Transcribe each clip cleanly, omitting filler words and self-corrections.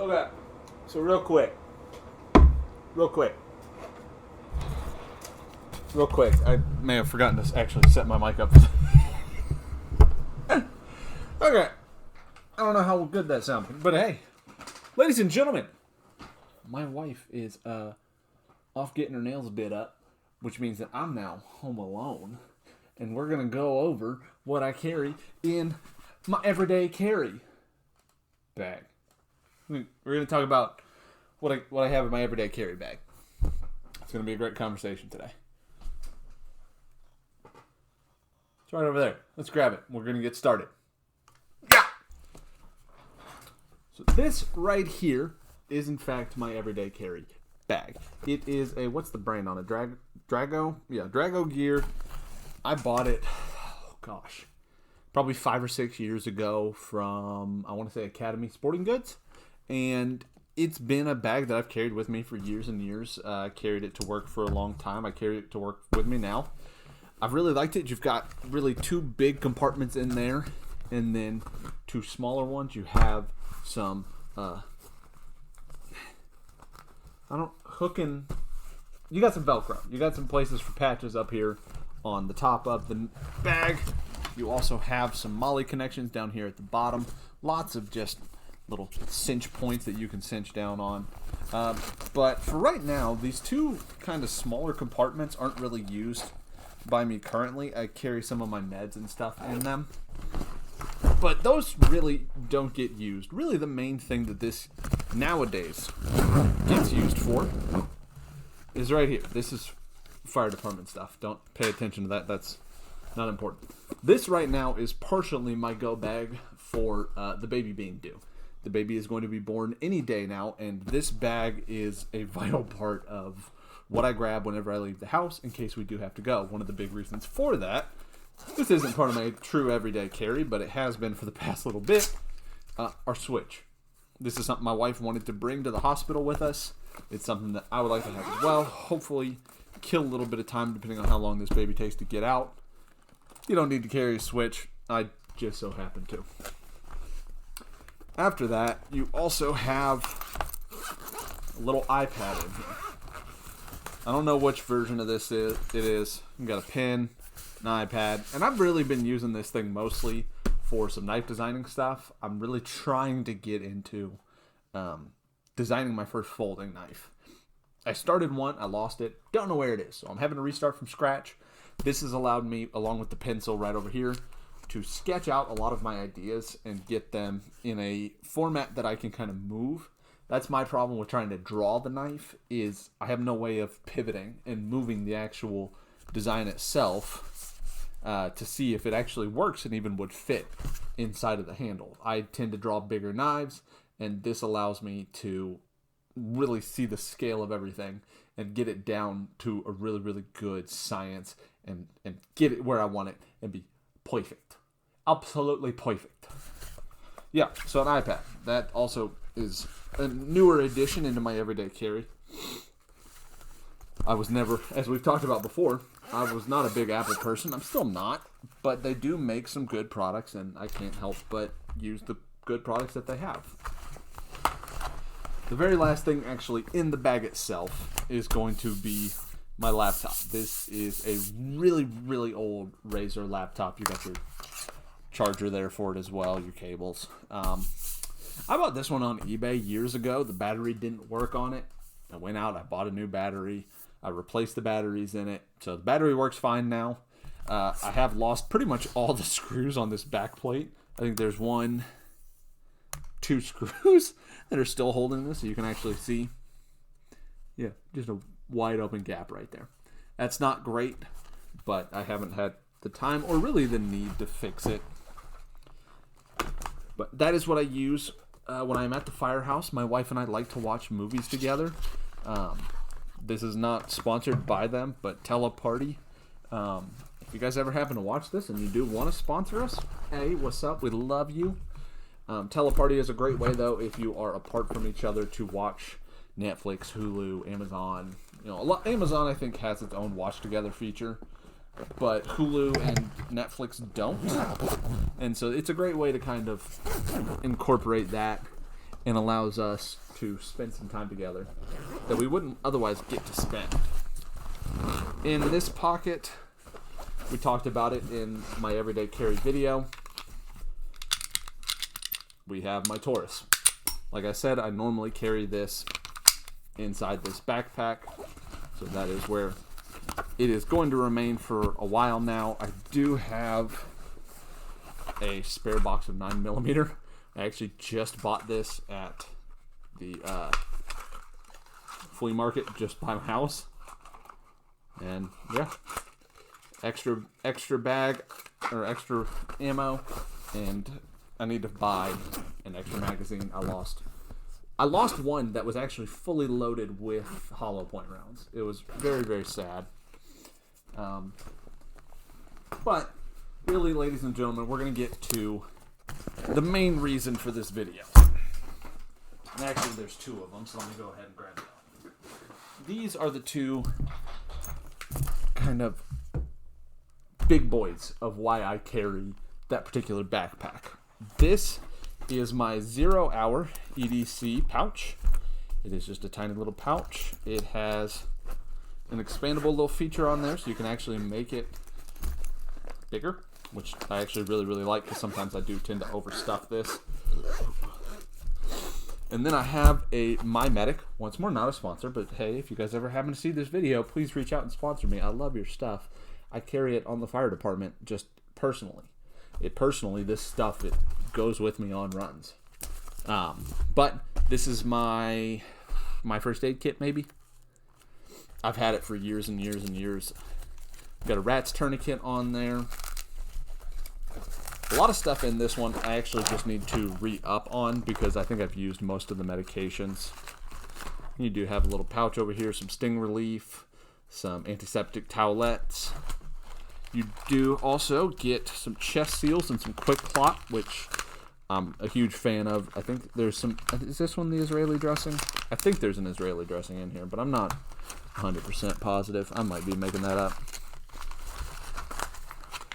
Okay, so real quick, I may have forgotten to actually set my mic up. Okay, I don't know how good that sounded, but hey, ladies and gentlemen, my wife is off getting her nails did up, which means that I'm now home alone, and we're gonna go over what I carry in my everyday carry bag. We're gonna talk about what I have in my everyday carry bag. It's gonna be a great conversation today. It's right over there. Let's grab it. We're gonna get started. Yeah. So this right here is in fact my everyday carry bag. It is a, what's the brand on it? Drago? Yeah, Drago gear. I bought it, probably 5 or 6 years ago from, I want to say, Academy Sporting Goods. And it's been a bag that I've carried with me for years and years. I carried it to work for a long time. I carry it to work with me now. I've really liked it. You've got really 2 big compartments in there, and then 2 smaller ones. You have some, you got some Velcro. You got some places for patches up here on the top of the bag. You also have some MOLLE connections down here at the bottom. Lots of just little cinch points that you can cinch down on. But for right now, these 2 kind of smaller compartments aren't really used by me currently. I carry some of my meds and stuff in them, but those really don't get used. Really, the main thing that this nowadays gets used for is right here. This is fire department stuff. Don't pay attention to that. That's not important. This right now is partially my go bag for the baby being due. The baby is going to be born any day now, and this bag is a vital part of what I grab whenever I leave the house in case we do have to go. One of the big reasons for that, this isn't part of my true everyday carry, but it has been for the past little bit, our switch. This is something my wife wanted to bring to the hospital with us. It's something that I would like to have as well. Hopefully kill a little bit of time depending on how long this baby takes to get out. You don't need to carry a switch. I just so happen to. After that, you also have a little iPad in here. I don't know which version of this it is. You've got a pen, an iPad, and I've really been using this thing mostly for some knife designing stuff. I'm really trying to get into designing my first folding knife. I started one, I lost it, don't know where it is, so I'm having to restart from scratch. This has allowed me, along with the pencil right over here, to sketch out a lot of my ideas and get them in a format that I can kind of move. That's my problem with trying to draw the knife, is I have no way of pivoting and moving the actual design itself to see if it actually works and even would fit inside of the handle. I tend to draw bigger knives, and this allows me to really see the scale of everything and get it down to a really, really good science and get it where I want it and be perfect. Absolutely perfect. Yeah, so an iPad. That also is a newer addition into my everyday carry. I was never, as we've talked about before, I was not a big Apple person. I'm still not, but they do make some good products, and I can't help but use the good products that they have. The very last thing actually in the bag itself is going to be my laptop. This is a really, really old Razer laptop. You got your charger there for it as well, your cables. I bought this one on eBay years ago. The battery didn't work on it. I went out, I bought a new battery. I replaced the batteries in it. So the battery works fine now. I have lost pretty much all the screws on this back plate. I think there's 2 screws that are still holding this, so you can actually see. Yeah, just a wide open gap right there. That's not great, but I haven't had the time or really the need to fix it. But that is what I use when I'm at the firehouse. My wife and I like to watch movies together. This is not sponsored by them, but Teleparty. If you guys ever happen to watch this and you do want to sponsor us, hey, what's up? We love you. Teleparty is a great way, though, if you are apart from each other, to watch Netflix, Hulu, Amazon. Amazon, I think, has its own watch together feature, but Hulu and Netflix don't. And so it's a great way to kind of incorporate that and allows us to spend some time together that we wouldn't otherwise get to spend. In this pocket, we talked about it in my everyday carry video, we have my Taurus. Like I said, I normally carry this inside this backpack, so that is where it is going to remain for a while now. I do have a spare box of 9mm. I actually just bought this at the flea market just by my house. And yeah, extra bag or extra ammo, and I need to buy an extra magazine. I lost one that was actually fully loaded with hollow point rounds. It was very, very sad. But really, ladies and gentlemen, we're going to get to the main reason for this video. And actually, there's two of them, so let me go ahead and grab them. These are the two kind of big boys of why I carry that particular backpack. This is my 0 hour EDC pouch. It is just a tiny little pouch. It has an expandable little feature on there, so you can actually make it bigger, which I actually really, really like, because sometimes I do tend to overstuff this. And then I have a My Medic. Once more, not a sponsor, but hey, if you guys ever happen to see this video, please reach out and sponsor me. I love your stuff. I carry it on the fire department just personally. This stuff, it goes with me on runs. But this is my first aid kit, maybe. I've had it for years and years and years. Got a rat's tourniquet on there. A lot of stuff in this one I actually just need to re-up on, because I think I've used most of the medications. You do have a little pouch over here, some sting relief, some antiseptic towelettes. You do also get some chest seals and some quick clot, which I'm a huge fan of. I think there's some... Is this one the Israeli dressing? I think there's an Israeli dressing in here, but I'm not 100% positive. I might be making that up.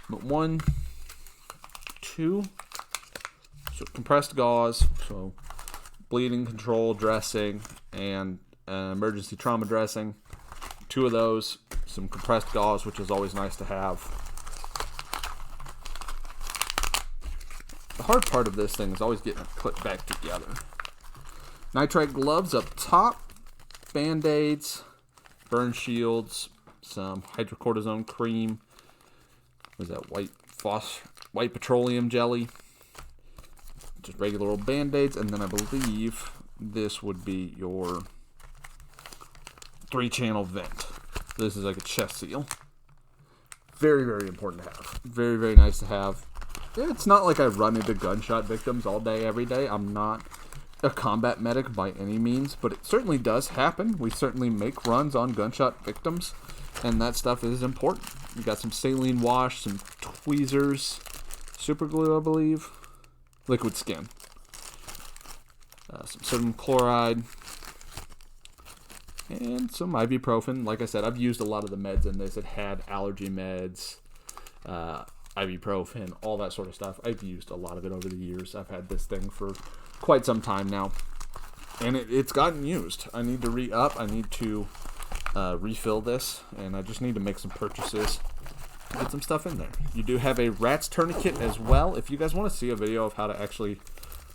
But 1, 2... So compressed gauze, so bleeding control dressing, and emergency trauma dressing. 2 of those. Some compressed gauze, which is always nice to have. The hard part of this thing is always getting it clipped back together. Nitrite gloves up top, band-aids, burn shields, some hydrocortisone cream. What is that? White petroleum jelly. Just regular old band-aids, and then I believe this would be your 3-channel vent. This is like a chest seal. Very, very important to have. Very, very nice to have. It's not like I run into gunshot victims all day, every day. I'm not a combat medic by any means, but it certainly does happen. We certainly make runs on gunshot victims, and that stuff is important. You got some saline wash, some tweezers, super glue, I believe, liquid skin, some sodium chloride, and some ibuprofen. Like I said, I've used a lot of the meds in this. It had allergy meds, ibuprofen, all that sort of stuff. I've used a lot of it over the years. I've had this thing for quite some time now, and it's gotten used. I need to re-up. I need to refill this, and I just need to make some purchases to get some stuff in there. You do have a rat's tourniquet as well. If you guys want to see a video of how to actually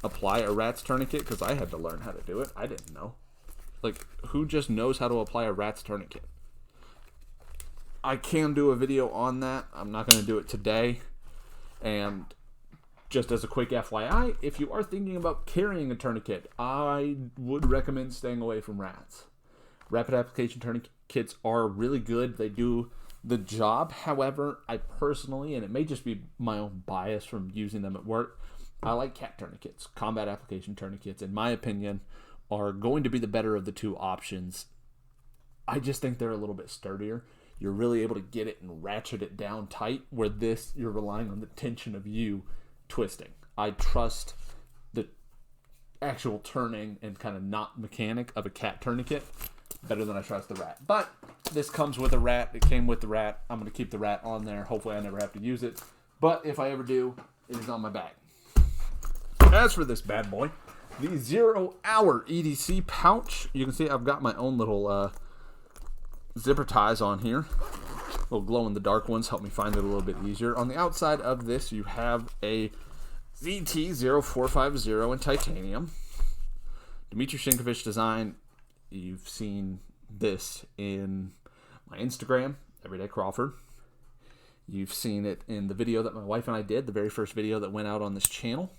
apply a rat's tourniquet, because I had to learn how to do it. I didn't know. Like, who just knows how to apply a rat's tourniquet? I can do a video on that. I'm not going to do it today. And just as a quick FYI, if you are thinking about carrying a tourniquet, I would recommend staying away from rats. Rapid application tourniquets are really good. They do the job. However, I personally, and it may just be my own bias from using them at work, I like cat tourniquets. Combat application tourniquets, in my opinion, are going to be the better of the two options. I just think they're a little bit sturdier. You're really able to get it and ratchet it down tight, where this, you're relying on the tension of you twisting. I trust the actual turning and kind of knot mechanic of a cat tourniquet better than I trust the rat. But this comes with a rat. It came with the rat. I'm going to keep the rat on there. Hopefully I never have to use it. But if I ever do, it is on my bag. As for this bad boy, the 0 Hour EDC pouch. You can see I've got my own little zipper ties on here. Little glow-in-the-dark ones help me find it a little bit easier. On the outside of this, you have a ZT0450 in titanium. Dmitry Shinkovich design. You've seen this in my Instagram, Everyday Crawford. You've seen it in the video that my wife and I did, the very first video that went out on this channel.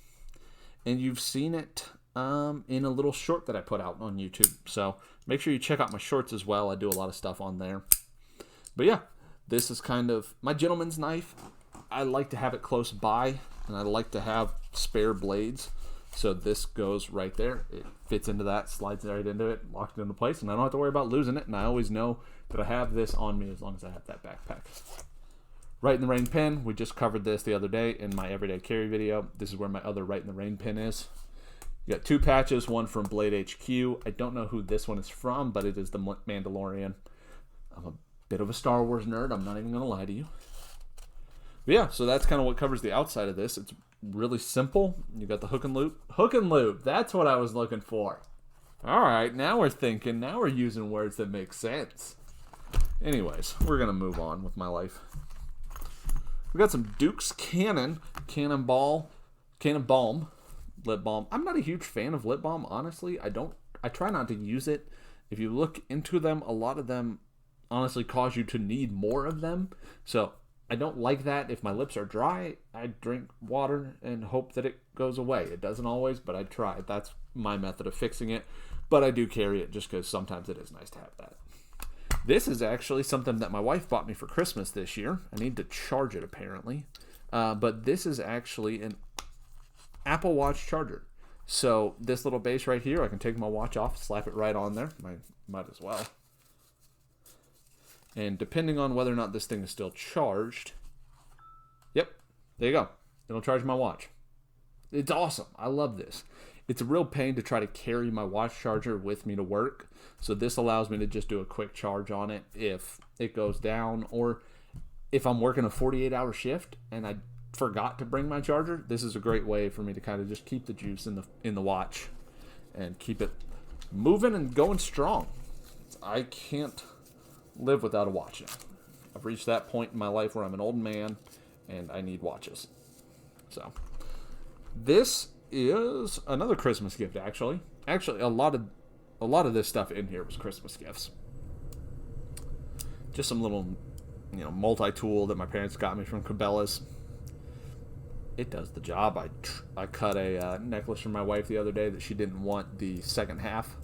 And you've seen it in a little short that I put out on YouTube. So make sure you check out my shorts as well. I do a lot of stuff on there. But yeah, this is kind of my gentleman's knife. I like to have it close by, and I like to have spare blades. So this goes right there. It fits into that, slides right into it, locks it into place, and I don't have to worry about losing it. And I always know that I have this on me as long as I have that backpack. Right in the Rain pin. We just covered this the other day in my everyday carry video. This is where my other Right in the Rain pin is. You got 2 patches, one from Blade HQ. I don't know who this one is from, but it is the Mandalorian. I'm a bit of a Star Wars nerd. I'm not even going to lie to you. But yeah, so that's kind of what covers the outside of this. It's really simple. You got the hook and loop. Hook and loop. That's what I was looking for. All right, now we're thinking. Now we're using words that make sense. Anyways, we're going to move on with my life. We got some Duke's Cannon Balm lip balm. I'm not a huge fan of lip balm, honestly. I try not to use it. If you look into them, a lot of them honestly cause you to need more of them. So I don't like that. If my lips are dry, I drink water and hope that it goes away. It doesn't always, but I try. That's my method of fixing it. But I do carry it just because sometimes it is nice to have that. This is actually something that my wife bought me for Christmas this year. I need to charge it, apparently. But this is actually an Apple Watch charger. So this little base right here, I can take my watch off, slap it right on there. Might as well. And depending on whether or not this thing is still charged, yep, there you go. It'll charge my watch. It's awesome. I love this. It's a real pain to try to carry my watch charger with me to work. So this allows me to just do a quick charge on it if it goes down, or if I'm working a 48-hour shift and I forgot to bring my charger. This is a great way for me to kind of just keep the juice in the watch and keep it moving and going strong. I can't live without a watch now. I've reached that point in my life where I'm an old man and I need watches. So this is another Christmas gift, actually. Actually, a lot of this stuff in here was Christmas gifts. Just some little, multi-tool that my parents got me from Cabela's. It does the job. I cut a necklace for my wife the other day that she didn't want the second half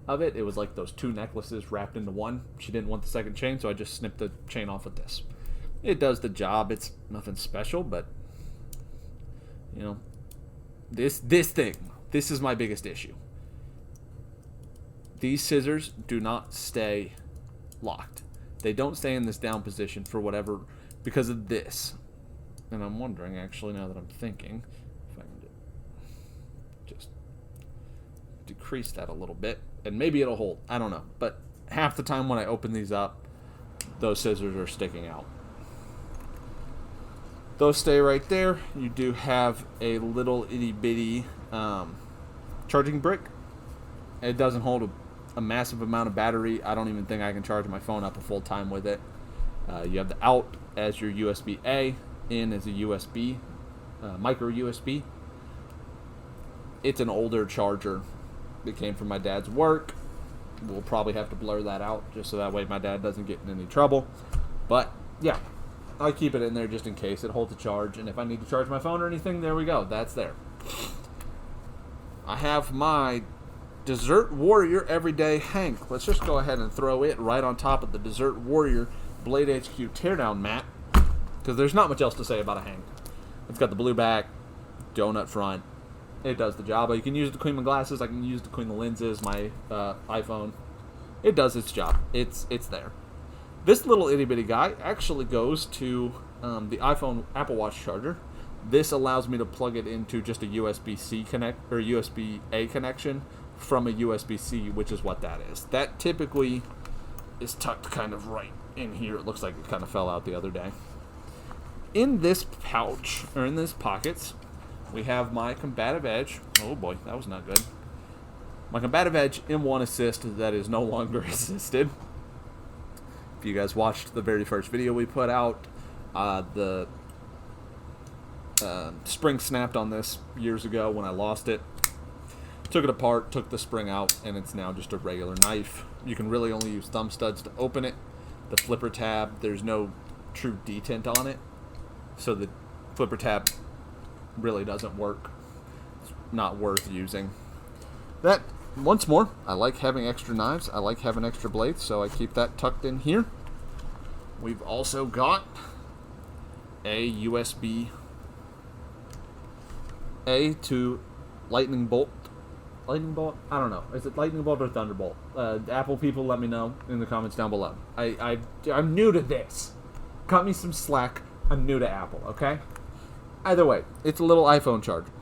of it. It was like those 2 necklaces wrapped into one. She didn't want the second chain, so I just snipped the chain off with this. It does the job. It's nothing special, but this thing, this is my biggest issue. These scissors do not stay locked. They don't stay in this down position for whatever, because of this. And I'm wondering, actually, now that I'm thinking, if I can just decrease that a little bit, and maybe it'll hold. I don't know. But half the time when I open these up, those scissors are sticking out. Those stay right there. You do have a little itty-bitty charging brick. It doesn't hold a massive amount of battery. I don't even think I can charge my phone up a full time with it. You have the out as your USB-A, in as a USB, micro USB. It's an older charger. It came from my dad's work. We'll probably have to blur that out just so that way my dad doesn't get in any trouble. But yeah, I keep it in there just in case. It holds a charge, and if I need to charge my phone or anything, there we go. That's there. I have my Desert Warrior Everyday Hank. Let's just go ahead and throw it right on top of the Desert Warrior Blade HQ teardown mat, because there's not much else to say about a Hank. It's got the blue back, donut front. It does the job. You can use it to clean my glasses. I can use it to clean the lenses, my iPhone. It does its job. It's there. This little itty bitty guy actually goes to the iPhone Apple Watch charger. This allows me to plug it into just a USB-C connect or USB-A connection from a USB-C, which is what that is. That typically is tucked kind of right in here. It looks like it kind of fell out the other day. In this pouch, or in this pockets, we have my combative edge. Oh boy, that was not good. My combative edge M1 assist that is no longer assisted. If you guys watched the very first video we put out, the spring snapped on this years ago when I lost it. Took it apart, took the spring out, and it's now just a regular knife. You can really only use thumb studs to open it. The flipper tab, there's no true detent on it, so the flipper tab really doesn't work. It's not worth using. That, once more, I like having extra knives. I like having extra blades, so I keep that tucked in here. We've also got a USB-A to lightning bolt. Lightning bolt? I don't know. Is it lightning bolt or thunderbolt? Apple people, let me know in the comments down below. I'm new to this. Cut me some slack. I'm new to Apple, okay? Either way, it's a little iPhone charger.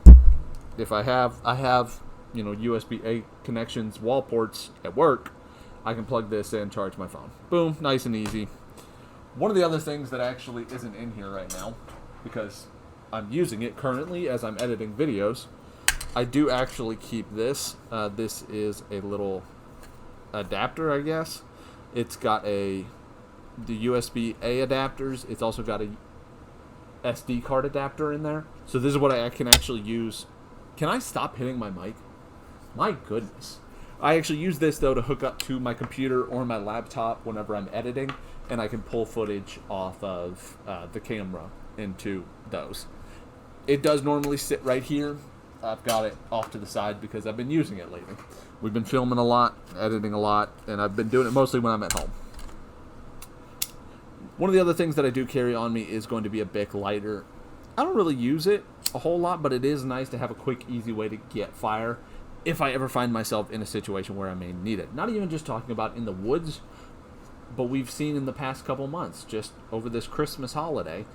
If I have, you know, USB-A connections, wall ports at work, I can plug this in, charge my phone. Boom, nice and easy. One of the other things that actually isn't in here right now, because I'm using it currently as I'm editing videos, I do actually keep this. This is a little adapter, I guess. It's got the USB-A adapters. It's also got a SD card adapter in there. So this is what I can actually use. Can I stop hitting my mic? My goodness. I actually use this, though, to hook up to my computer or my laptop whenever I'm editing, and I can pull footage off of the camera into those. It does normally sit right here. I've got it off to the side because I've been using it lately. We've been filming a lot, editing a lot, and I've been doing it mostly when I'm at home. One of the other things that I do carry on me is going to be a Bic lighter. I don't really use it a whole lot, but it is nice to have a quick, easy way to get fire if I ever find myself in a situation where I may need it. Not even just talking about in the woods, but we've seen in the past couple months, just over this Christmas holiday,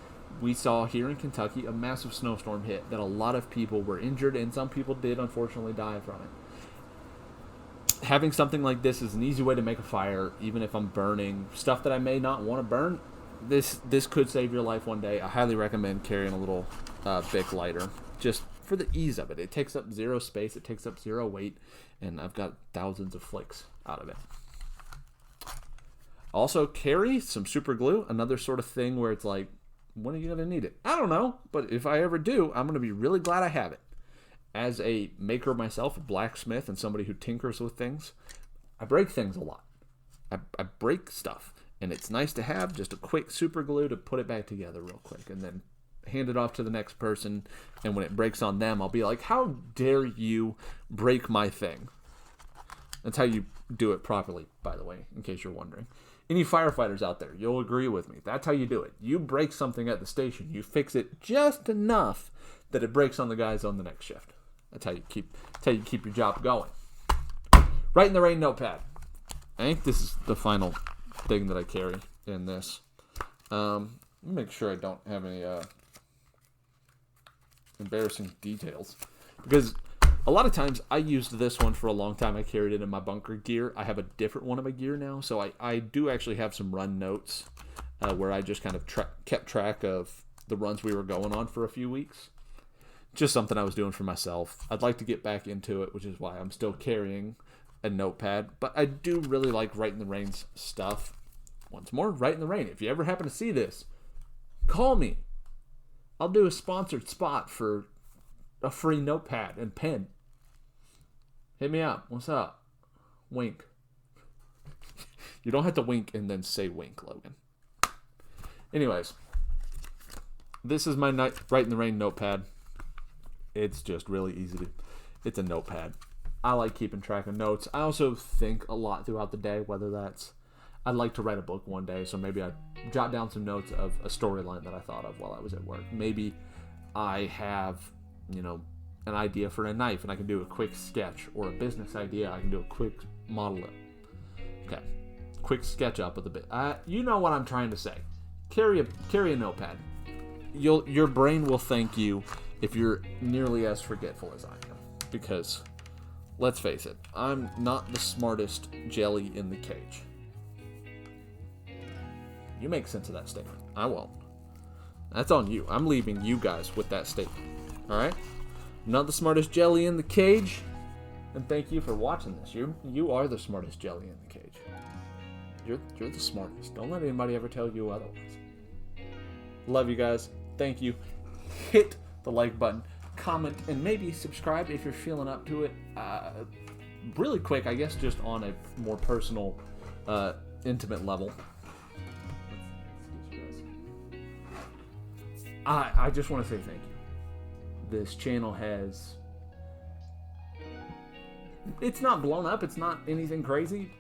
we saw here in Kentucky a massive snowstorm hit that a lot of people were injured, and some people did unfortunately die from it. Having something like this is an easy way to make a fire, even if I'm burning stuff that I may not want to burn. This could save your life one day. I highly recommend carrying a little Bic lighter, just for the ease of it. It takes up zero space, it takes up zero weight, and I've got thousands of flicks out of it. Also carry some super glue, another sort of thing where it's like, when are you going to need it? I don't know, but if I ever do, I'm going to be really glad I have it. As a maker myself, a blacksmith, and somebody who tinkers with things, I break things a lot. I break stuff, and it's nice to have just a quick super glue to put it back together real quick, and then hand it off to the next person, and when it breaks on them, I'll be like, how dare you break my thing? That's how you do it properly, by the way, in case you're wondering. Any firefighters out there, you'll agree with me. That's how you do it. You break something at the station. You fix it just enough that it breaks on the guys on the next shift. That's how you keep your job going. Right in the rain notepad. I think this is the final thing that I carry in this. Let me make sure I don't have any embarrassing details, because a lot of times I used this one for a long time. I carried it in my bunker gear. I have a different one of my gear now, so I do actually have some run notes where I just kind of kept track of the runs we were going on for a few weeks. Just something I was doing for myself. I'd like to get back into it, which is why I'm still carrying a notepad. But I do really like Right in the Rain's stuff. Once more, Right in the Rain. If you ever happen to see this, call me. I'll do a sponsored spot for a free notepad and pen. Hit me up. What's up? Wink. You don't have to wink and then say wink, Logan. Anyways, this is my Right in the Rain notepad. It's just really easy to... It's a notepad. I like keeping track of notes. I also think a lot throughout the day, whether that's... I'd like to write a book one day, so maybe I'd jot down some notes of a storyline that I thought of while I was at work. Maybe I have, you know, an idea for a knife, and I can do a quick sketch, or a business idea. I can do a quick model it. Okay, quick sketch up of the bit. You know what I'm trying to say. Carry a notepad. Your brain will thank you if you're nearly as forgetful as I am, because let's face it, I'm not the smartest jelly in the cage. You make sense of that statement. I won't. That's on you. I'm leaving you guys with that statement. All right? not the smartest jelly in the cage. And thank you for watching this. You are the smartest jelly in the cage. You're the smartest. Don't let anybody ever tell you otherwise. Love you guys. Thank you. Hit the like button, comment, and maybe subscribe if you're feeling up to it. Really quick, I guess, just on a more personal, intimate level. I just want to say thank you. This channel has... It's not blown up. It's not anything crazy.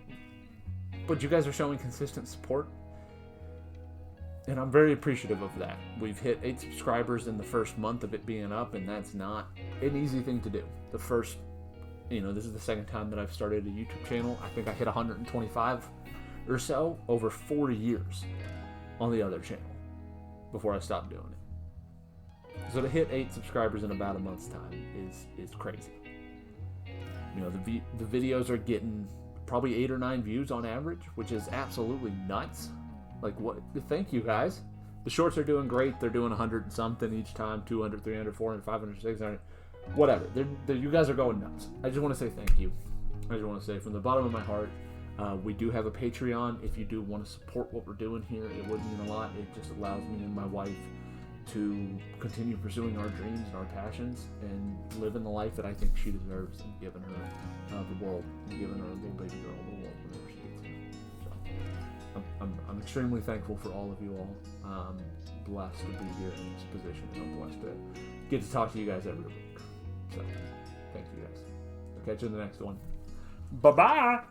But you guys are showing consistent support. And I'm very appreciative of that. We've hit 8 subscribers in the first month of it being up, and that's not an easy thing to do. The first, this is the second time that I've started a YouTube channel. I think I hit 125 or so over 4 years on the other channel before I stopped doing it. So to hit 8 subscribers in about a month's time is crazy. The videos are getting probably 8 or 9 views on average, which is absolutely nuts. Like, what? Thank you, guys. The shorts are doing great. They're doing 100 and something each time, 200, 300, 400, 500, 600, whatever. You guys are going nuts. I just want to say thank you. I just want to say from the bottom of my heart, we do have a Patreon. If you do want to support what we're doing here, it would mean a lot. It just allows me and my wife to continue pursuing our dreams and our passions and living the life that I think she deserves, and giving her the world, and giving her little baby girl the world whenever she gets here. So I'm extremely thankful for all of you all. I'm blessed to be here in this position, and I'm blessed to get to talk to you guys every week. So thank you guys. I'll catch you in the next one. Bye-bye!